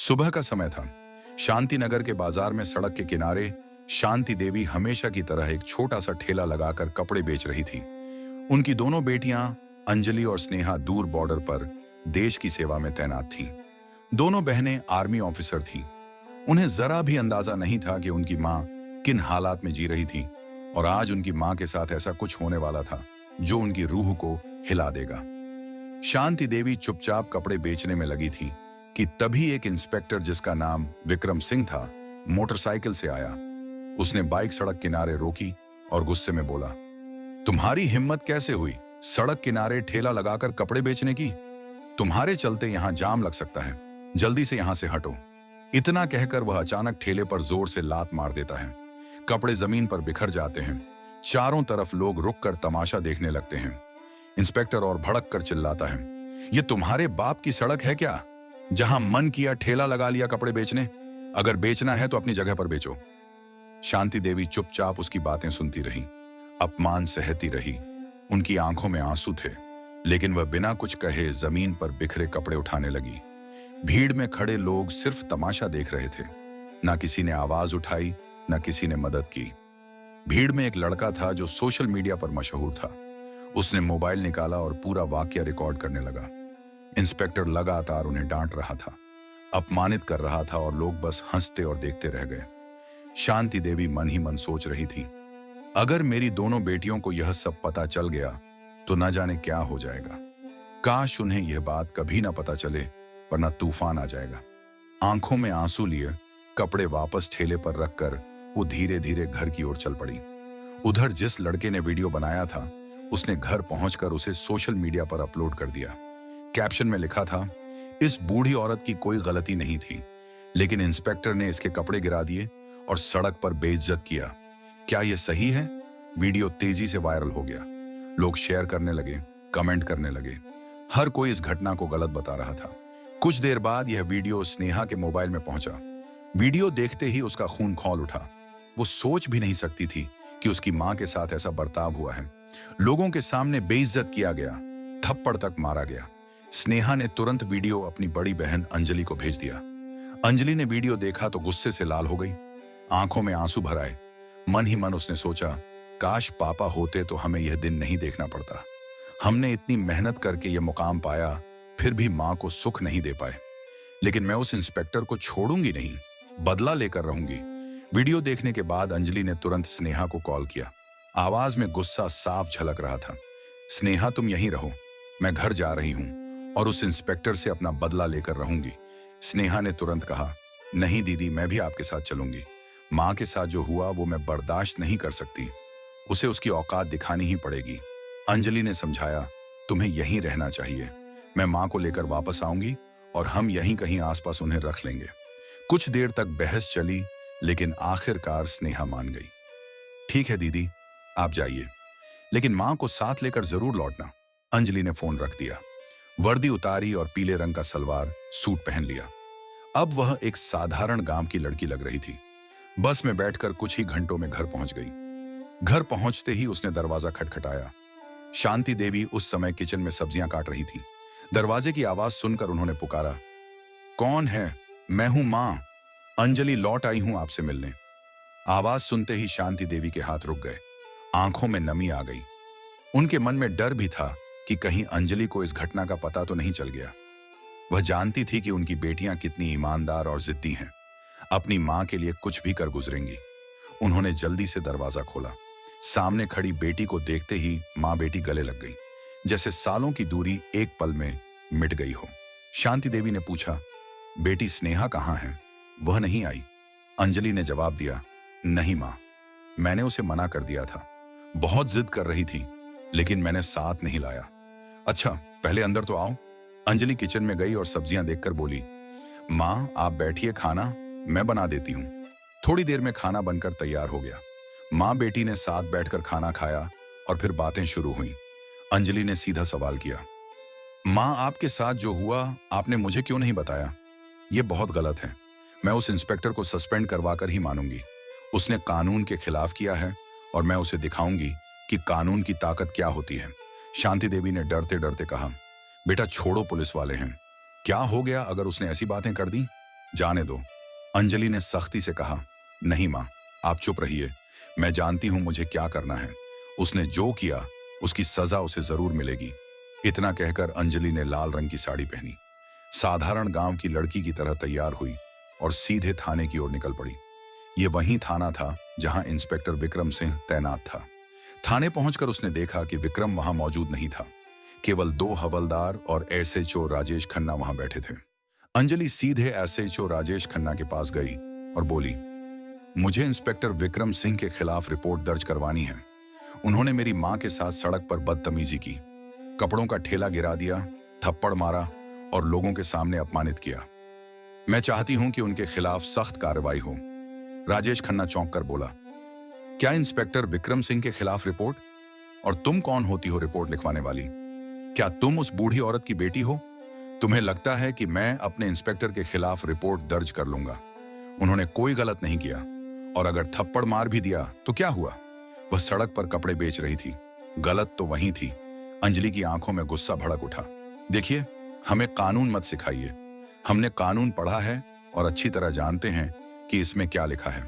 सुबह का समय था। शांति नगर के बाजार में सड़क के किनारे शांति देवी हमेशा की तरह एक छोटा सा ठेला लगाकर कपड़े बेच रही थी। उनकी दोनों बेटियां अंजलि और स्नेहा दूर बॉर्डर पर देश की सेवा में तैनात थीं। दोनों बहनें आर्मी ऑफिसर थीं। उन्हें जरा भी अंदाजा नहीं था कि उनकी मां किन हालात में जी रही थी और आज उनकी मां के साथ ऐसा कुछ होने वाला था जो उनकी रूह को हिला देगा। शांति देवी चुपचाप कपड़े बेचने में लगी थी कि तभी एक इंस्पेक्टर जिसका नाम विक्रम सिंह था मोटरसाइकिल से आया। उसने बाइक सड़क किनारे रोकी और गुस्से में बोला, तुम्हारी हिम्मत कैसे हुई सड़क किनारे ठेला लगाकर कपड़े बेचने की? तुम्हारे चलते यहां जाम लग सकता है, जल्दी से यहां से हटो। इतना कहकर वह अचानक ठेले पर जोर से लात मार देता है। कपड़े जमीन पर बिखर जाते हैं। चारों तरफ लोग रुककर तमाशा देखने लगते हैं। इंस्पेक्टर और भड़क कर चिल्लाता है, ये तुम्हारे बाप की सड़क है क्या, जहां मन किया ठेला लगा लिया कपड़े बेचने? अगर बेचना है तो अपनी जगह पर बेचो। शांति देवी चुपचाप उसकी बातें सुनती रही, अपमान सहती रही। उनकी आंखों में आंसू थे, लेकिन वह बिना कुछ कहे जमीन पर बिखरे कपड़े उठाने लगी। भीड़ में खड़े लोग सिर्फ तमाशा देख रहे थे। ना किसी ने आवाज उठाई, ना किसी ने मदद की। भीड़ में एक लड़का था जो सोशल मीडिया पर मशहूर था। उसने मोबाइल निकाला और पूरा वाकया रिकॉर्ड करने लगा। इंस्पेक्टर लगातार उन्हें डांट रहा था, अपमानित कर रहा था और लोग बस हंसते और देखते रह गए। शांति देवी मन ही मन सोच रही थी, अगर मेरी दोनों बेटियों को यह सब पता चल गया तो न जाने क्या हो जाएगा। काश उन्हें यह बात कभी ना पता चले, वरना तूफान आ जाएगा। आंखों में आंसू लिए कपड़े वापस ठेले पर रखकर वो धीरे धीरे घर की ओर चल पड़ी। उधर जिस लड़के ने वीडियो बनाया था उसने घर पहुंचकर उसे सोशल मीडिया पर अपलोड कर दिया। कैप्शन में लिखा था, इस बूढ़ी औरत की कोई गलती नहीं थी, लेकिन इंस्पेक्टर ने इसके कपड़े गिरा दिए और सड़क पर बेइज्जत किया। क्या यह सही है? वीडियो तेजी से वायरल हो गया। लोग शेयर करने लगे, कमेंट करने लगे। हर कोई इस घटना को गलत बता रहा था। कुछ देर बाद यह वीडियो स्नेहा के मोबाइल में पहुंचा। वीडियो देखते ही उसका खून खौल उठा। वो सोच भी नहीं सकती थी कि उसकी मां के साथ ऐसा बर्ताव हुआ है। लोगों के सामने बेइज्जत किया गया, थप्पड़ तक मारा गया। स्नेहा ने तुरंत वीडियो अपनी बड़ी बहन अंजलि को भेज दिया। अंजलि ने वीडियो देखा तो गुस्से से लाल हो गई, आंखों में आंसू भर आए। मन ही मन उसने सोचा, काश पापा होते तो हमें यह दिन नहीं देखना पड़ता। हमने इतनी मेहनत करके यह मुकाम पाया, फिर भी मां को सुख नहीं दे पाए। लेकिन मैं उस इंस्पेक्टर को छोड़ूंगी नहीं, बदला लेकर रहूंगी। वीडियो देखने के बाद अंजलि ने तुरंत स्नेहा को कॉल किया। आवाज में गुस्सा साफ झलक रहा था। स्नेहा, तुम यहीं रहो, मैं घर जा रही हूं और उस इंस्पेक्टर से अपना बदला लेकर रहूंगी। स्नेहा ने तुरंत कहा, नहीं दीदी, मैं भी आपके साथ चलूंगी। मां के साथ जो हुआ वो मैं बर्दाश्त नहीं कर सकती, उसे उसकी औकात दिखानी ही पड़ेगी। अंजलि ने समझाया, तुम्हें यहीं रहना चाहिए। मैं मां को लेकर वापस आऊंगी और हम यहीं कहीं आसपास उन्हें रख लेंगे। कुछ देर तक बहस चली, लेकिन आखिरकार स्नेहा मान गई। ठीक है दीदी, आप जाइए, लेकिन मां को साथ लेकर जरूर लौटना। अंजलि ने फोन रख दिया, वर्दी उतारी और पीले रंग का सलवार सूट पहन लिया। अब वह एक साधारण गांव की लड़की लग रही थी। बस में बैठकर कुछ ही घंटों में घर पहुंच गई। घर पहुंचते ही उसने दरवाजा खटखटाया। शांति देवी उस समय किचन में सब्जियां काट रही थी। दरवाजे की आवाज सुनकर उन्होंने पुकारा, कौन है? मैं हूं मां, अंजलि लौट आई हूं आपसे मिलने। आवाज सुनते ही शांति देवी के हाथ रुक गए, आंखों में नमी आ गई। उनके मन में डर भी था कि कहीं अंजलि को इस घटना का पता तो नहीं चल गया। वह जानती थी कि उनकी बेटियां कितनी ईमानदार और जिद्दी हैं, अपनी मां के लिए कुछ भी कर गुजरेंगी। उन्होंने जल्दी से दरवाजा खोला। सामने खड़ी बेटी को देखते ही मां बेटी गले लग गई, जैसे सालों की दूरी एक पल में मिट गई हो। शांति देवी ने पूछा, बेटी स्नेहा कहाँ है? वह नहीं आई। अंजलि ने जवाब दिया, नहीं मां, मैंने उसे मना कर दिया था। बहुत जिद कर रही थी, लेकिन मैंने साथ नहीं लाया। अच्छा, पहले अंदर तो आओ। अंजलि किचन में गई और सब्जियां देखकर बोली, मां आप बैठिए, खाना मैं बना देती हूं। थोड़ी देर में खाना बनकर तैयार हो गया। मां बेटी ने साथ बैठकर खाना खाया और फिर बातें शुरू हुई। अंजलि ने सीधा सवाल किया, मां आपके साथ जो हुआ आपने मुझे क्यों नहीं बताया? यह बहुत गलत है। मैं उस इंस्पेक्टर को सस्पेंड करवाकर ही मानूंगी। उसने कानून के खिलाफ किया है और मैं उसे दिखाऊंगी कि कानून की ताकत क्या होती है। शांति देवी ने डरते डरते कहा, बेटा छोड़ो, पुलिस वाले हैं। क्या हो गया अगर उसने ऐसी बातें कर दी? जाने दो, अंजलि ने सख्ती से कहा। नहीं माँ, आप चुप रहिए, मैं जानती हूं मुझे क्या करना है। उसने जो किया उसकी सजा उसे जरूर मिलेगी। इतना कहकर अंजलि ने लाल रंग की साड़ी पहनी, साधारण गांव की लड़की की तरह तैयार हुई और सीधे थाने की ओर निकल पड़ी। ये वही थाना था जहां इंस्पेक्टर विक्रम सिंह तैनात था। थाने पहुंचकर उसने देखा कि विक्रम वहां मौजूद नहीं था। केवल 2 हवलदार और एसएचओ राजेश खन्ना वहां बैठे थे। अंजलि सीधे एसएचओ राजेश खन्ना के पास गई और बोली, मुझे इंस्पेक्टर विक्रम सिंह के खिलाफ रिपोर्ट दर्ज करवानी है। उन्होंने मेरी मां के साथ सड़क पर बदतमीजी की, कपड़ों का ठेला गिरा दिया, थप्पड़ मारा और लोगों के सामने अपमानित किया। मैं चाहती हूं कि उनके खिलाफ सख्त कार्रवाई हो। राजेश खन्ना चौंक कर बोला, क्या इंस्पेक्टर विक्रम सिंह के खिलाफ रिपोर्ट? और तुम कौन होती हो रिपोर्ट लिखवाने वाली? क्या तुम उस बूढ़ी औरत की बेटी हो? तुम्हें लगता है कि मैं अपने इंस्पेक्टर के खिलाफ रिपोर्ट दर्ज कर लूंगा? उन्होंने कोई गलत नहीं किया, और अगर थप्पड़ मार भी दिया तो क्या हुआ? वह सड़क पर कपड़े बेच रही थी, गलत तो वही थी। अंजलि की आंखों में गुस्सा भड़क उठा। देखिए, हमें कानून मत सिखाइए। हमने कानून पढ़ा है और अच्छी तरह जानते हैं कि इसमें क्या लिखा है।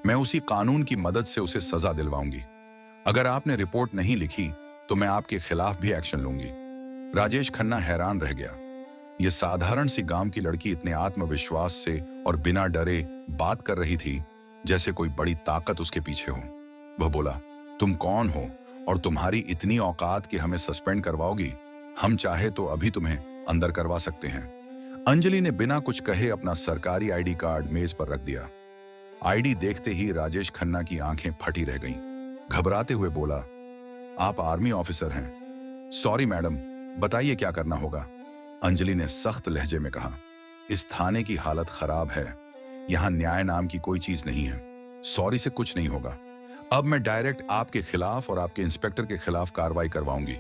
मैं उसी कानून की मदद से उसे सजा दिलवाऊंगी। अगर आपने रिपोर्ट नहीं लिखी तो मैं आपके खिलाफ भी एक्शन लूंगी। राजेश खन्ना हैरान रह गया। यह साधारण सी गांव की लड़की इतने आत्मविश्वास से और बिना डरे बात कर रही थी जैसे कोई बड़ी ताकत उसके पीछे हो। वह बोला, तुम कौन हो और तुम्हारी इतनी औकात कि हमें सस्पेंड करवाओगी? हम चाहे तो अभी तुम्हें अंदर करवा सकते हैं। अंजलि ने बिना कुछ कहे अपना सरकारी आईडी कार्ड मेज पर रख दिया। आईडी देखते ही राजेश खन्ना की आंखें फटी रह गईं। घबराते हुए बोला, आप आर्मी ऑफिसर हैं? सॉरी मैडम, बताइए क्या करना होगा? अंजलि ने सख्त लहजे में कहा, इस थाने की हालत खराब है, यहां न्याय नाम की कोई चीज नहीं है। सॉरी से कुछ नहीं होगा। अब मैं डायरेक्ट आपके खिलाफ और आपके इंस्पेक्टर के खिलाफ कार्रवाई करवाऊंगी।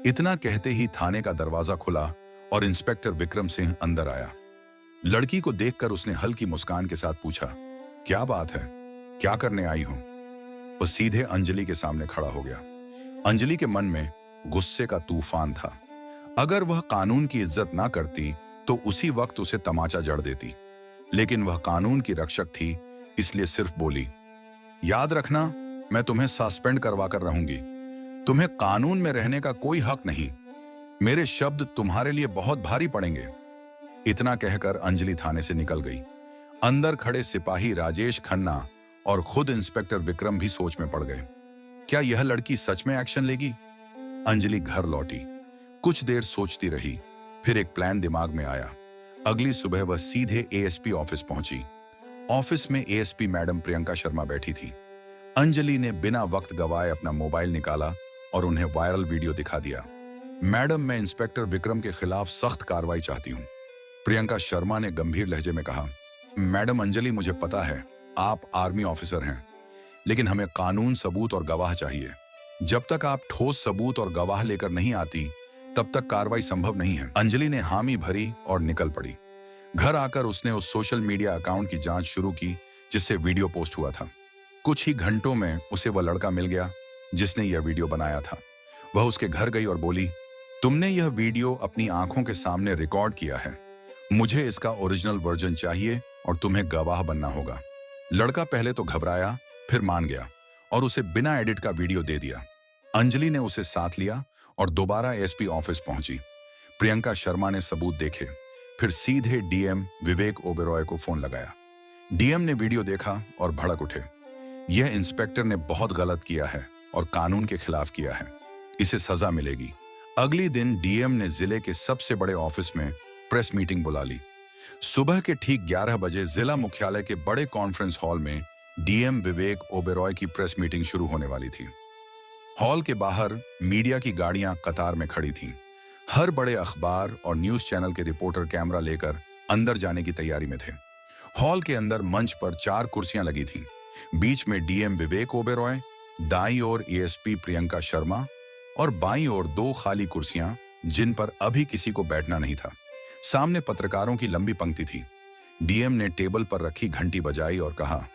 इतना कहते ही थाने का दरवाजा खुला और इंस्पेक्टर विक्रम सिंह अंदर आया। लड़की को देखकर उसने हल्की मुस्कान के साथ पूछा, क्या बात है, क्या करने आई हो? वह सीधे अंजलि के सामने खड़ा हो गया। अंजलि के मन में गुस्से का तूफान था। अगर वह कानून की इज्जत ना करती तो उसी वक्त उसे तमाचा जड़ देती, लेकिन वह कानून की रक्षक थी, इसलिए सिर्फ बोली, याद रखना, मैं तुम्हें सस्पेंड करवा कर रहूंगी। तुम्हें कानून में रहने का कोई हक नहीं। मेरे शब्द तुम्हारे लिए बहुत भारी पड़ेंगे। इतना कहकर अंजलि थाने से निकल गई। अंदर खड़े सिपाही राजेश खन्ना और खुद इंस्पेक्टर विक्रम भी सोच में पड़ गए। क्या यह लड़की सच में एक्शन लेगी? अंजलि घर लौटी, कुछ देर सोचती रही, फिर एक प्लान दिमाग में आया। अगली सुबह वह सीधे एएसपी ऑफिस पहुंची। ऑफिस में एएसपी मैडम प्रियंका शर्मा बैठी थी। अंजलि ने बिना वक्त गवाए अपना मोबाइल निकाला और उन्हें वायरल वीडियो दिखा दिया। मैडम, मैं इंस्पेक्टर विक्रम के खिलाफ सख्त कार्रवाई चाहती हूँ। प्रियंका शर्मा ने गंभीर लहजे में कहा, मैडम अंजलि, मुझे पता है आप आर्मी ऑफिसर हैं, लेकिन हमें कानून, सबूत और गवाह चाहिए। जब तक आप ठोस सबूत और गवाह लेकर नहीं आती तब तक कार्रवाई संभव नहीं है। अंजलि ने हामी भरी और निकल पड़ी। घर आकर उसने उस सोशल मीडिया अकाउंट की जांच शुरू की जिससे वीडियो पोस्ट हुआ था। कुछ ही घंटों में उसे वह लड़का मिल गया जिसने यह वीडियो बनाया था। वह उसके घर गई और बोली, तुमने यह वीडियो अपनी आंखों के सामने रिकॉर्ड किया है, मुझे इसका ओरिजिनल वर्जन चाहिए और तुम्हें गवाह बनना होगा। लड़का पहले तो घबराया, फिर मान गया और उसे बिना एडिट का वीडियो दे दिया। अंजलि ने उसे साथ लिया और दोबारा एसपी ऑफिस पहुंची। प्रियंका शर्मा ने सबूत देखे, फिर सीधे डीएम विवेक ओबेरॉय को फोन लगाया। डीएम ने वीडियो देखा और भड़क उठे। यह इंस्पेक्टर ने बहुत गलत किया है और कानून के खिलाफ किया है, इसे सजा मिलेगी। अगली दिन डीएम ने जिले के सबसे बड़े ऑफिस में प्रेस मीटिंग बुला ली। सुबह के ठीक 11 बजे जिला मुख्यालय के बड़े कॉन्फ्रेंस हॉल में डीएम विवेक ओबेरॉय की प्रेस मीटिंग शुरू होने वाली थी। हॉल के बाहर मीडिया की गाड़ियां कतार में खड़ी थीं। हर बड़े अखबार और न्यूज चैनल के रिपोर्टर कैमरा लेकर अंदर जाने की तैयारी में थे। हॉल के अंदर मंच पर 4 कुर्सियां लगी थीं। बीच में डीएम विवेक ओबेरॉय, दाईं ओर एएसपी प्रियंका शर्मा और बाईं ओर 2 खाली कुर्सियां जिन पर अभी किसी को बैठना नहीं था। सामने पत्रकारों की लंबी पंक्ति थी। डीएम ने टेबल पर रखी घंटी बजाई और कहा,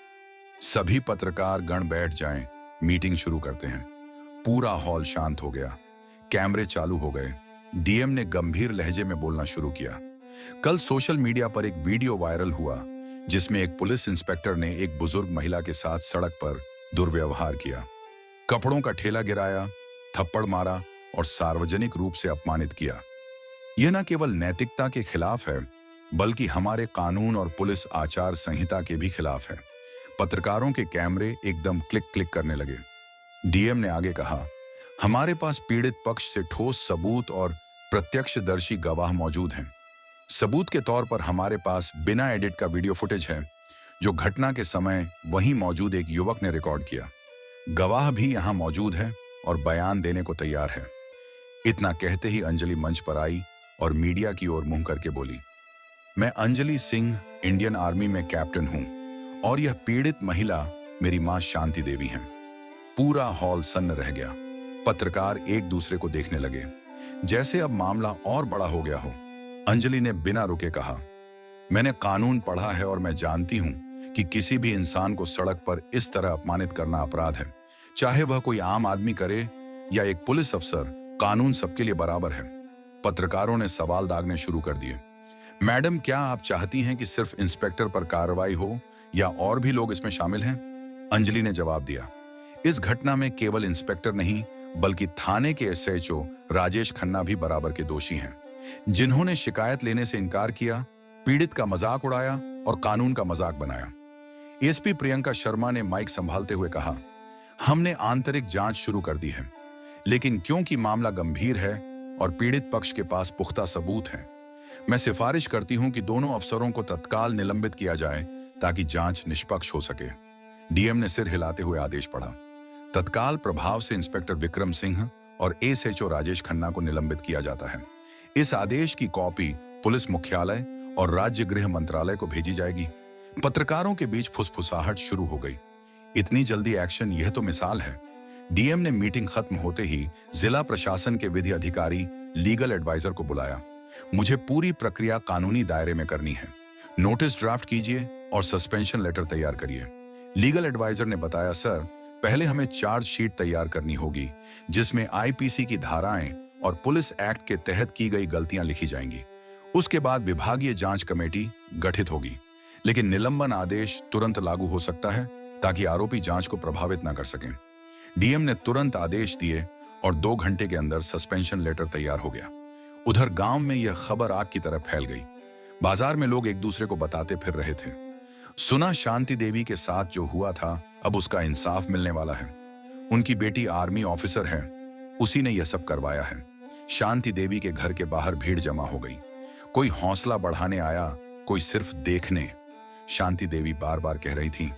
सभी पत्रकार गण बैठ जाएं, मीटिंग शुरू करते हैं। पूरा हॉल शांत हो गया, कैमरे चालू हो गए। डीएम ने गंभीर लहजे में बोलना शुरू किया, कल सोशल मीडिया पर एक वीडियो वायरल हुआ जिसमें एक पुलिस इंस्पेक्टर ने एक बुजुर्ग महिला के साथ सड़क पर दुर्व्यवहार किया, कपड़ों का ठेला गिराया, थप्पड़ मारा और सार्वजनिक रूप से अपमानित किया। यह न केवल नैतिकता के खिलाफ है, बल्कि हमारे कानून और पुलिस आचार संहिता के भी खिलाफ है। पत्रकारों के कैमरे एकदम क्लिक क्लिक करने लगे। डीएम ने आगे कहा, हमारे पास पीड़ित पक्ष से ठोस सबूत और प्रत्यक्षदर्शी गवाह मौजूद हैं। सबूत के तौर पर हमारे पास बिना एडिट का वीडियो फुटेज है जो घटना के समय वहीं मौजूद एक युवक ने रिकॉर्ड किया। गवाह भी यहां मौजूद है और बयान देने को तैयार है। इतना कहते ही अंजलि मंच पर आई और मीडिया की ओर मुंह करके बोली, मैं अंजलि सिंह इंडियन आर्मी में कैप्टन हूं और यह पीड़ित महिला मेरी मां शांति देवी हैं। पूरा हॉल सन्न रह गया। पत्रकार एक दूसरे को देखने लगे, जैसे अब मामला और बड़ा हो गया हो। अंजलि ने बिना रुके कहा, मैंने कानून पढ़ा है और मैं जानती हूं कि किसी भी इंसान को सड़क पर इस तरह अपमानित करना अपराध है, चाहे वह कोई आम आदमी करे या एक पुलिस अफसर। कानून सबके लिए बराबर है। पत्रकारों ने सवाल दागने शुरू कर दिए। मैडम, क्या आप चाहती हैं कि सिर्फ इंस्पेक्टर पर कार्रवाई हो या और भी लोग इसमें शामिल हैं? अंजलि ने जवाब दिया, इस घटना में केवल इंस्पेक्टर नहीं बल्कि थाने के एसएचओ राजेश खन्ना भी बराबर के दोषी हैं, जिन्होंने शिकायत लेने से इनकार किया, पीड़ित का मजाक उड़ाया और कानून का मजाक बनाया। एसपी प्रियंका शर्मा ने माइक संभालते हुए कहा, हमने आंतरिक जांच शुरू कर दी है, लेकिन क्योंकि मामला गंभीर है और पीड़ित पक्ष के पास पुख्ता सबूत हैं, मैं सिफारिश करती हूं कि दोनों अफसरों को तत्काल निलंबित किया जाए ताकि जांच निष्पक्ष हो सके। डीएम ने सिर हिलाते हुए आदेश पढ़ा। तत्काल प्रभाव से इंस्पेक्टर विक्रम सिंह और एसएचओ राजेश खन्ना को निलंबित किया जाता है। इस आदेश की कॉपी पुलिस मुख्यालय और राज्य गृह मंत्रालय को भेजी जाएगी। पत्रकारों के बीच फुसफुसाहट शुरू हो गई। इतनी जल्दी एक्शन, यह तो मिसाल है। डीएम ने मीटिंग खत्म होते ही जिला प्रशासन के विधि अधिकारी लीगल एडवाइजर को बुलाया। मुझे पूरी प्रक्रिया कानूनी दायरे में करनी है। नोटिस ड्राफ्ट कीजिए और सस्पेंशन लेटर तैयार करिए। लीगल एडवाइजर ने बताया, सर, पहले हमें चार्जशीट तैयार करनी होगी जिसमें आईपीसी की धाराएं और पुलिस एक्ट के तहत की गई गलतियां लिखी जाएंगी। उसके बाद विभागीय जांच कमेटी गठित होगी, लेकिन निलंबन आदेश तुरंत लागू हो सकता है ताकि आरोपी जांच को प्रभावित न कर सकें। डीएम ने तुरंत आदेश दिए और 2 घंटे के अंदर सस्पेंशन लेटर तैयार हो गया। उधर गांव में यह खबर आग की तरह फैल गई। बाजार में लोग एक दूसरे को बताते फिर रहे थे, सुना शांति देवी के साथ जो हुआ था अब उसका इंसाफ मिलने वाला है। उनकी बेटी आर्मी ऑफिसर है, उसी ने यह सब करवाया है। शांति देवी के घर के बाहर भीड़ जमा हो गई। कोई हौसला बढ़ाने आया, कोई सिर्फ देखने। शांति देवी बार बार कह रही थी,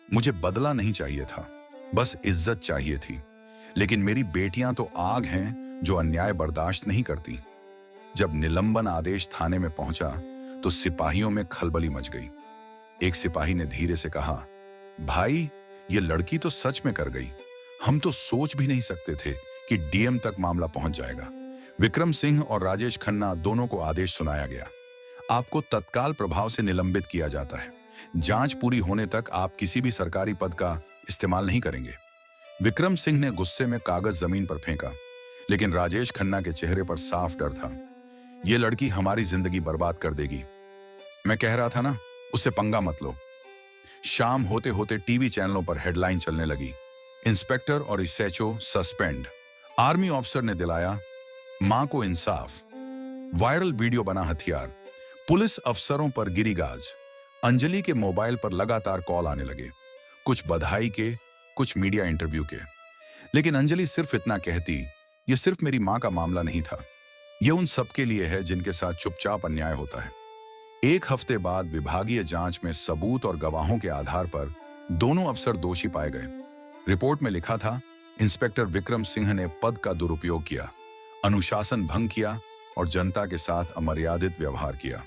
मुझे बदला नहीं चाहिए था, बस इज्जत चाहिए थी। लेकिन मेरी बेटियां तो आग हैं जो अन्याय बर्दाश्त नहीं करती। जब निलंबन आदेश थाने में पहुंचा तो सिपाहियों में खलबली मच गई। एक सिपाही ने धीरे से कहा, भाई, ये लड़की तो सच में कर गई। हम तो सोच भी नहीं सकते थे कि डीएम तक मामला पहुंच जाएगा। विक्रम सिंह और राजेश खन्ना दोनों को आदेश सुनाया गया। आपको तत्काल प्रभाव से निलंबित किया जाता है। जांच पूरी होने तक आप किसी भी सरकारी पद का इस्तेमाल नहीं करेंगे। विक्रम सिंह ने गुस्से में कागज जमीन पर फेंका, लेकिन राजेश खन्ना के चेहरे पर साफ डर था। ये लड़की हमारी जिंदगी बर्बाद कर देगी। मैं कह रहा था ना, उससे पंगा मत लो। शाम होते होते टीवी चैनलों पर हेडलाइन चलने लगी, इंस्पेक्टर और एसएचओ सस्पेंड। आर्मी ऑफिसर ने दिलाया मां को इंसाफ। वायरल वीडियो बना हथियार। पुलिस अफसरों पर गिरी गाज। अंजलि के मोबाइल पर लगातार कॉल आने लगे, कुछ बधाई के, कुछ मीडिया इंटरव्यू के। लेकिन अंजलि सिर्फ इतना कहती, यह सिर्फ मेरी मां का मामला नहीं था, यह उन सबके लिए है जिनके साथ चुपचाप अन्याय होता है। 1 हफ्ते बाद विभागीय जांच में सबूत और गवाहों के आधार पर दोनों अफसर दोषी पाए गए। रिपोर्ट में लिखा था, इंस्पेक्टर विक्रम सिंह ने पद का दुरुपयोग किया, अनुशासन भंग किया और जनता के साथ अमर्यादित व्यवहार किया।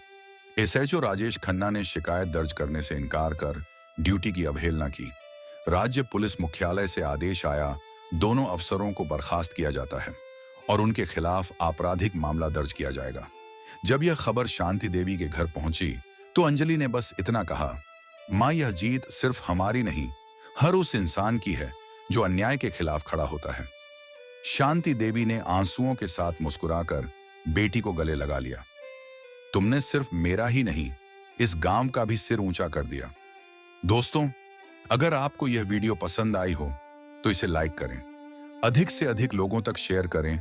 एसएचओ राजेश खन्ना ने शिकायत दर्ज करने से इनकार कर ड्यूटी की अवहेलना की। राज्य पुलिस मुख्यालय से आदेश आया, दोनों अफसरों को बर्खास्त किया जाता है और उनके खिलाफ आपराधिक मामला दर्ज किया जाएगा। जब यह खबर शांति देवी के घर पहुंची तो अंजलि ने बस इतना कहा, मां, यह जीत सिर्फ हमारी नहीं, हर उस इंसान की है जो अन्याय के खिलाफ खड़ा होता है। शांति देवी ने आंसुओं के साथ मुस्कुराकर बेटी को गले लगा लिया। तुमने सिर्फ मेरा ही नहीं, इस गांव का भी सिर ऊंचा कर दिया। दोस्तों, अगर आपको यह वीडियो पसंद आई हो तो इसे लाइक करें, अधिक से अधिक लोगों तक शेयर करें